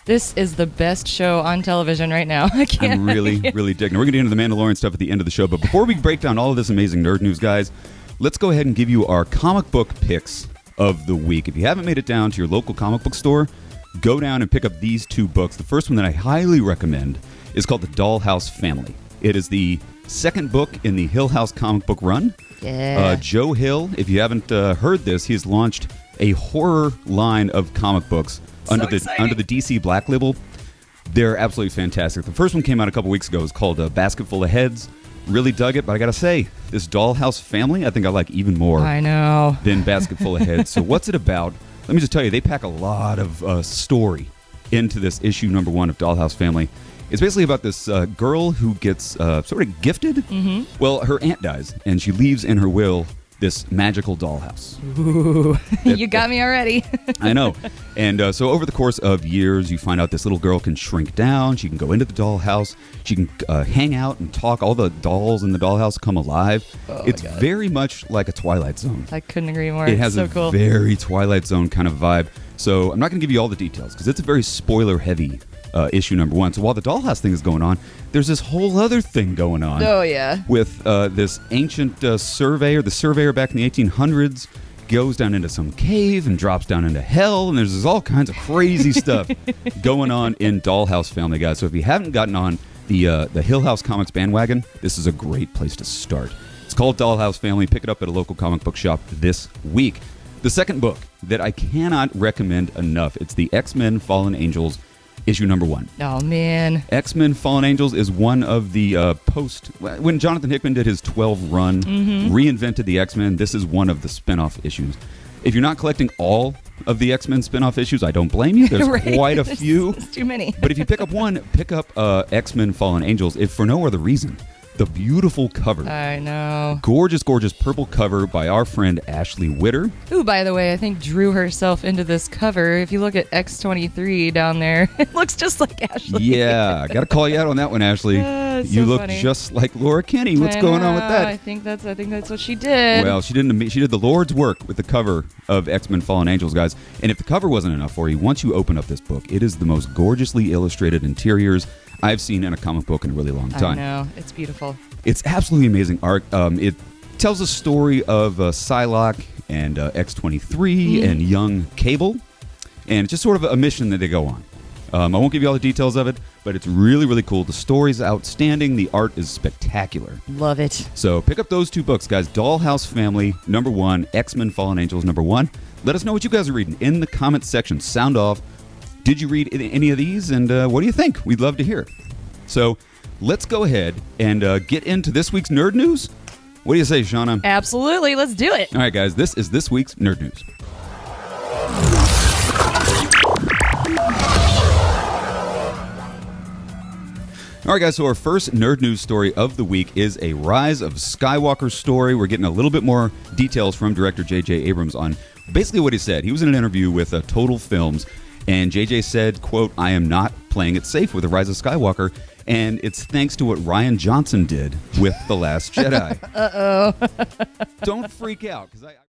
This is the best show on television right now. I'm really digging it. We're going to get into the Mandalorian stuff at the end of the show, but before we break down all of this amazing nerd news, guys, let's go ahead and give you our comic book picks of the week. If you haven't made it down to your local comic book store, go down and pick up these two books. The first one that I highly recommend is called The Dollhouse Family. It is the second book in the Hill House comic book run. Yeah. Joe Hill, if you haven't heard this, he's launched a horror line of comic books under the DC Black Label. They're absolutely fantastic. The first one came out a couple weeks ago. It's called Basket Full of Heads. Really dug it, but I gotta say, this Dollhouse Family, I think I like even more than Basket Full of Heads. So what's it about? Let me just tell you, they pack a lot of story into this issue number 1 of Dollhouse Family. It's basically about this girl who gets sort of gifted. Mm-hmm. Well, her aunt dies, and she leaves in her will this magical dollhouse. Ooh, you got me already. I know. And so over the course of years, you find out this little girl can shrink down. She can go into the dollhouse. She can hang out and talk. All the dolls in the dollhouse come alive. It's very much like a Twilight Zone. I couldn't agree more. It has so a cool. very Twilight Zone kind of vibe. So I'm not going to give you all the details because it's a very spoiler-heavy issue number 1. So while the dollhouse thing is going on, there's this whole other thing going on. Oh, yeah. With this ancient surveyor. The surveyor back in the 1800s goes down into some cave and drops down into hell, and there's all kinds of crazy stuff going on in Dollhouse Family, guys. So if you haven't gotten on the Hill House Comics bandwagon, this is a great place to start. It's called Dollhouse Family. Pick it up at a local comic book shop this week. The second book that I cannot recommend enough, it's the Xmen Fallen Angels issue number 1. Oh, man. X-Men Fallen Angels is one of the when Jonathan Hickman did his 12 run, reinvented the X-Men, this is one of the spin-off issues. If you're not collecting all of the X-Men spin-off issues, I don't blame you. There's right. quite a few. There's too many. But if you pick up one, pick up X-Men Fallen Angels, if for no other reason. The beautiful cover. I know. Gorgeous, gorgeous purple cover by our friend Ashley Witter. Who, by the way, I think drew herself into this cover. If you look at X23 down there, it looks just like Ashley. Yeah, got to call you out on that one, Ashley. You look just like Laura Kinney. What's going on with that? I think that's what she did. Well, she did the Lord's work with the cover of X-Men Fallen Angels, guys. And if the cover wasn't enough for you, once you open up this book, it is the most gorgeously illustrated interiors I've seen in a comic book in a really long time. I know. It's beautiful. It's absolutely amazing art. It tells a story of Psylocke and X-23 and young Cable. And it's just sort of a mission that they go on. I won't give you all the details of it, but it's really, really cool. The story's outstanding. The art is spectacular. Love it. So pick up those two books, guys. Dollhouse Family, number 1. X-Men Fallen Angels, number 1. Let us know what you guys are reading in the comments section. Sound off. Did you read any of these, and what do you think? We'd love to hear. So let's go ahead and get into this week's nerd news. What do you say, Shauna? Absolutely. Let's do it. All right, guys. This is this week's nerd news. All right, guys, so our first nerd news story of the week is a Rise of Skywalker story. We're getting a little bit more details from director J.J. Abrams on basically what he said. He was in an interview with Total Films, and J.J. said, quote, "I am not playing it safe with The Rise of Skywalker, and it's thanks to what Rian Johnson did with The Last Jedi." Uh-oh. Don't freak out, because